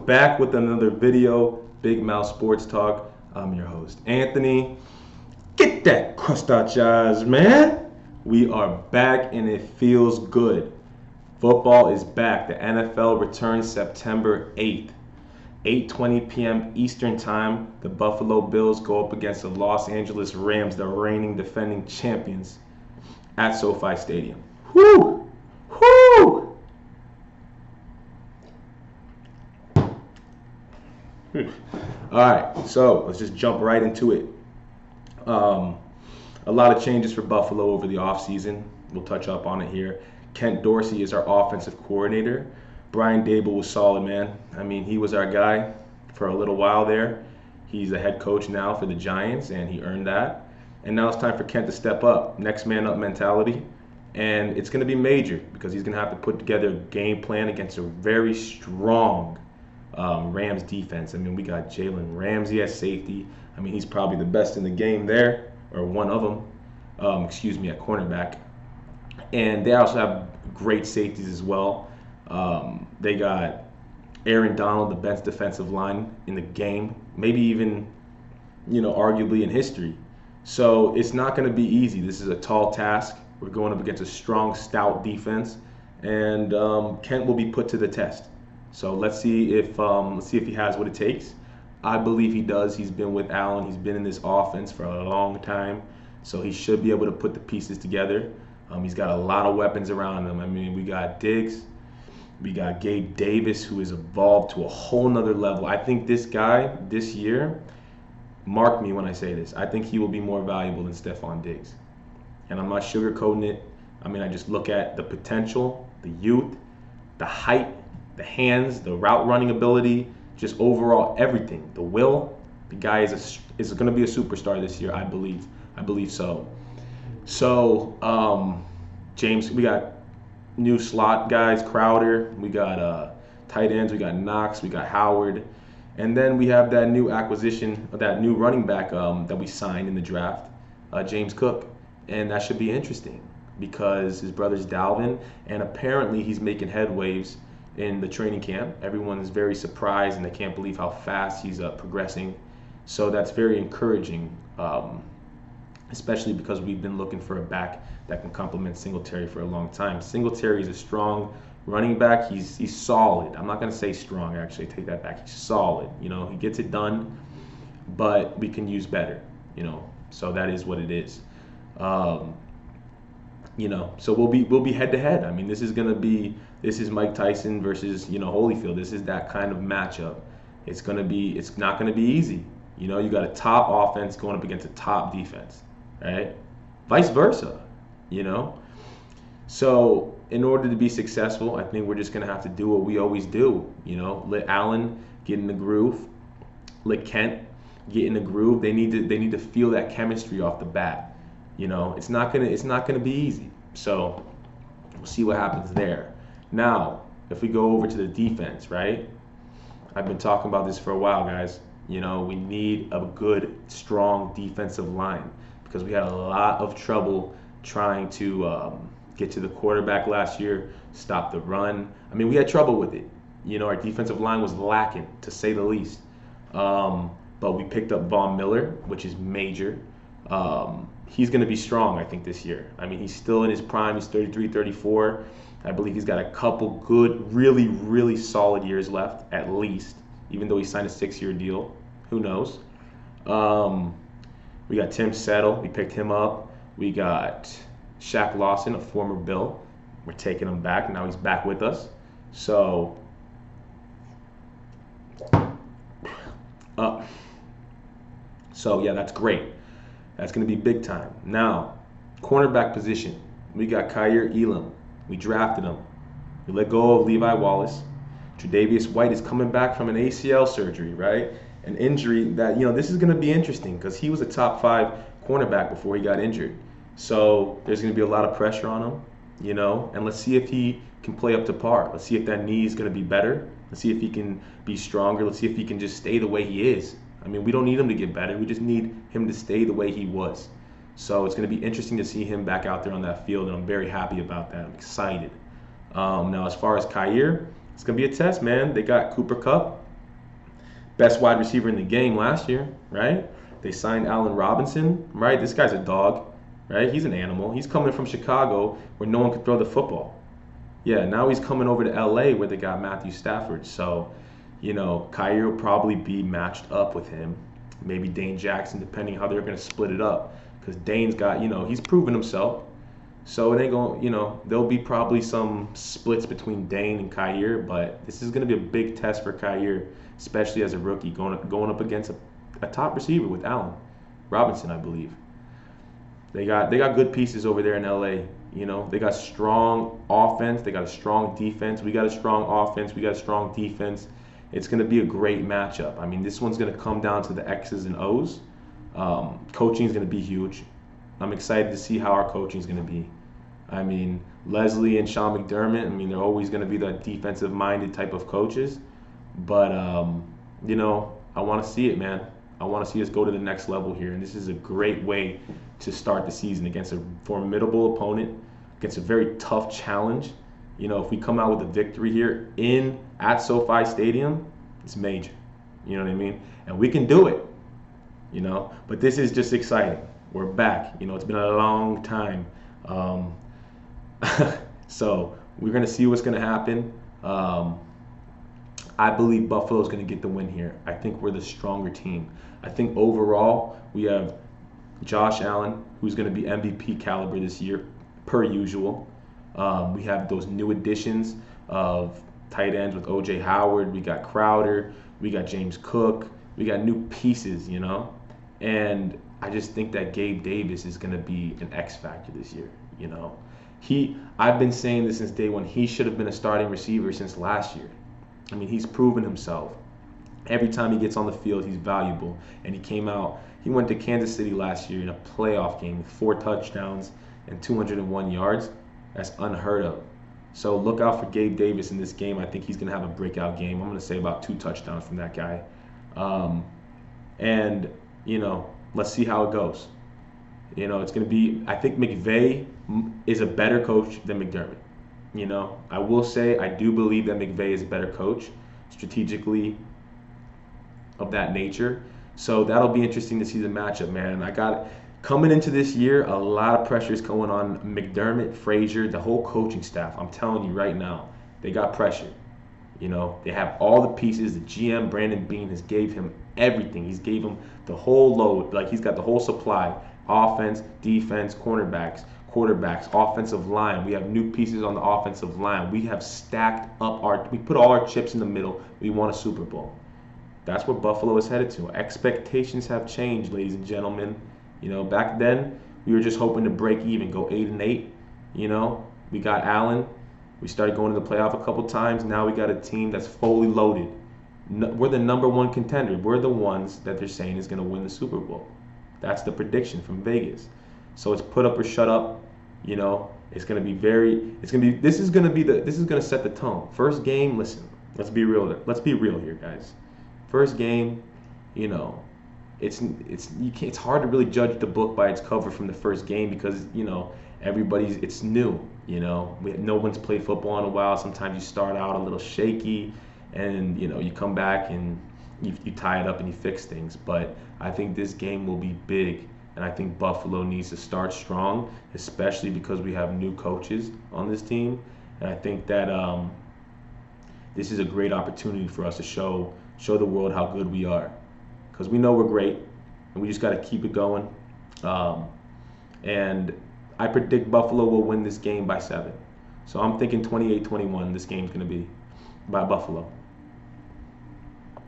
back with another video, Big Mouth Sports Talk. I'm your host, Anthony. Get that crust out your eyes, man. We are back and it feels good. Football is back. The NFL returns September 8th. 8:20 p.m. Eastern Time, the Buffalo Bills go up against the Los Angeles Rams, the reigning defending champions, at SoFi Stadium. Whoo! Whoo! All right, so let's just jump right into it. A lot of changes for Buffalo over the offseason. We'll touch up on it here. Kent Dorsey is our offensive coordinator. Brian Dable was solid, man. I mean, he was our guy for a little while there. He's the head coach now for the Giants, and he earned that. And now it's time for Kent to step up. Next man up mentality. And it's going to be major because he's going to have to put together a game plan against a very strong Rams defense. I mean, we got Jalen Ramsey at safety. I mean, he's probably the best in the game there, or one of them. At cornerback. And they also have great safeties as well. They got Aaron Donald, the best defensive line in the game, maybe even, arguably in history. So it's not going to be easy. This is a tall task. We're going up against a strong, stout defense, and Kent will be put to the test. So let's see if he has what it takes. I believe he does. He's been with Allen. He's been in this offense for a long time, so he should be able to put the pieces together. He's got a lot of weapons around him. I mean, we got Diggs. We got Gabe Davis, who has evolved to a whole nother level. I think this guy, this year, mark me when I say this, I think he will be more valuable than Stephon Diggs. And I'm not sugarcoating it. I mean, I just look at the potential, the youth, the height, the hands, the route running ability, just overall everything. The will. The guy is going to be a superstar this year, I believe. I believe so. So, James, we got new slot guys, Crowder. We got tight ends. We got Knox. We got Howard. And then we have that new acquisition, that new running back that we signed in the draft, James Cook. And that should be interesting because his brother's Dalvin, and apparently he's making headways in the training camp. Everyone is very surprised and they can't believe how fast he's progressing. So that's very encouraging, especially because we've been looking for a back that can complement Singletary for a long time. Singletary is a strong running back. He's solid. I'm not going to say strong, actually. Take that back. He's solid. He gets it done, but we can use better, So that is what it is. So we'll be head to head. I mean, this is Mike Tyson versus, Holyfield. This is that kind of matchup. It's not going to be easy. You got a top offense going up against a top defense, right? Vice versa, So in order to be successful, I think we're just going to have to do what we always do, let Allen get in the groove, let Kent get in the groove. They need to feel that chemistry off the bat. It's not gonna be easy. So we'll see what happens there. Now, if we go over to the defense, right? I've been talking about this for a while, guys. We need a good, strong defensive line because we had a lot of trouble trying to get to the quarterback last year, stop the run. I mean, we had trouble with it. Our defensive line was lacking, to say the least. But we picked up Von Miller, which is major. He's going to be strong, I think, this year. I mean, he's still in his prime. He's 33, 34. I believe he's got a couple good, really, really solid years left, at least, even though he signed a 6-year deal. Who knows? We got Tim Settle. We picked him up. We got Shaq Lawson, a former Bill. We're taking him back. Now he's back with us. So, yeah, that's great. That's going to be big time. Now, cornerback position. We got Kyer Elam. We drafted him. We let go of Levi Wallace. Tre'Davious White is coming back from an ACL surgery, right? An injury that, this is going to be interesting because he was a top 5 cornerback before he got injured. So there's going to be a lot of pressure on him, and let's see if he can play up to par. Let's see if that knee is going to be better. Let's see if he can be stronger. Let's see if he can just stay the way he is. I mean, we don't need him to get better. We just need him to stay the way he was. So it's going to be interesting to see him back out there on that field, and I'm very happy about that. I'm excited. Now, as far as Kyer, it's going to be a test, man. They got Cooper Kupp. best wide receiver in the game last year, right? They signed Allen Robinson, right? This guy's a dog, right? He's an animal. He's coming from Chicago where no one could throw the football. Yeah, now he's coming over to LA where they got Matthew Stafford. So, Kyrie will probably be matched up with him. Maybe Dane Jackson, depending how they're going to split it up. Because Dane's got, he's proven himself. So it ain't going, there'll be probably some splits between Dane and Kyrie, but this is going to be a big test for Kyrie, especially as a rookie, going up against a top receiver with Allen Robinson, I believe. They got good pieces over there in LA. They got strong offense. They got a strong defense. We got a strong offense. We got a strong defense. It's going to be a great matchup. I mean, this one's going to come down to the X's and O's. Coaching is going to be huge. I'm excited to see how our coaching is going to be. I mean, Leslie and Sean McDermott, they're always going to be the defensive-minded type of coaches. But, I want to see it, man. I want to see us go to the next level here. And this is a great way to start the season against a formidable opponent, against a very tough challenge. If we come out with a victory here at SoFi Stadium, it's major. You know what I mean? And we can do it, But this is just exciting. We're back. It's been a long time. So we're going to see what's going to happen. I believe Buffalo's going to get the win here. I think we're the stronger team. I think overall we have Josh Allen, who's going to be MVP caliber this year, per usual. We have those new additions of tight ends with O.J. Howard. We got Crowder. We got James Cook. We got new pieces, And I just think that Gabe Davis is going to be an X factor this year, I've been saying this since day one. He should have been a starting receiver since last year. He's proven himself. Every time he gets on the field, he's valuable. And he went to Kansas City last year in a playoff game with 4 touchdowns and 201 yards. That's unheard of. So look out for Gabe Davis in this game. I think he's going to have a breakout game. I'm going to say about 2 touchdowns from that guy. Let's see how it goes. It's going to be, I think McVay is a better coach than McDermott. I will say I do believe that McVay is a better coach strategically of that nature. So that'll be interesting to see the matchup, man. Coming into this year, a lot of pressure is going on McDermott, Frazier, the whole coaching staff. I'm telling you right now, they got pressure. They have all the pieces. The GM, Brandon Beane, has gave him everything. He's gave him the whole load. Like, he's got the whole supply. Offense, defense, quarterbacks, offensive line. We have new pieces on the offensive line. We have stacked up we put all our chips in the middle. We won a Super Bowl. That's where Buffalo is headed to. Expectations have changed, ladies and gentlemen. Back then, we were just hoping to break even, go 8-8. We got Allen. We started going to the playoff a couple times. Now we got a team that's fully loaded. We're the number 1 contender. We're the ones that they're saying is going to win the Super Bowl. That's the prediction from Vegas. So it's put up or shut up. It's going to be this is going to set the tone. First game, listen, let's be real. Let's be real here, guys. First game, it's hard to really judge the book by its cover from the first game because, it's new, no one's played football in a while. Sometimes you start out a little shaky and, you come back and you tie it up and you fix things. But I think this game will be big. And I think Buffalo needs to start strong, especially because we have new coaches on this team. And I think that this is a great opportunity for us to show the world how good we are. Because we know we're great, and we just got to keep it going. And I predict Buffalo will win this game by 7. So I'm thinking 28-21 this game's going to be by Buffalo.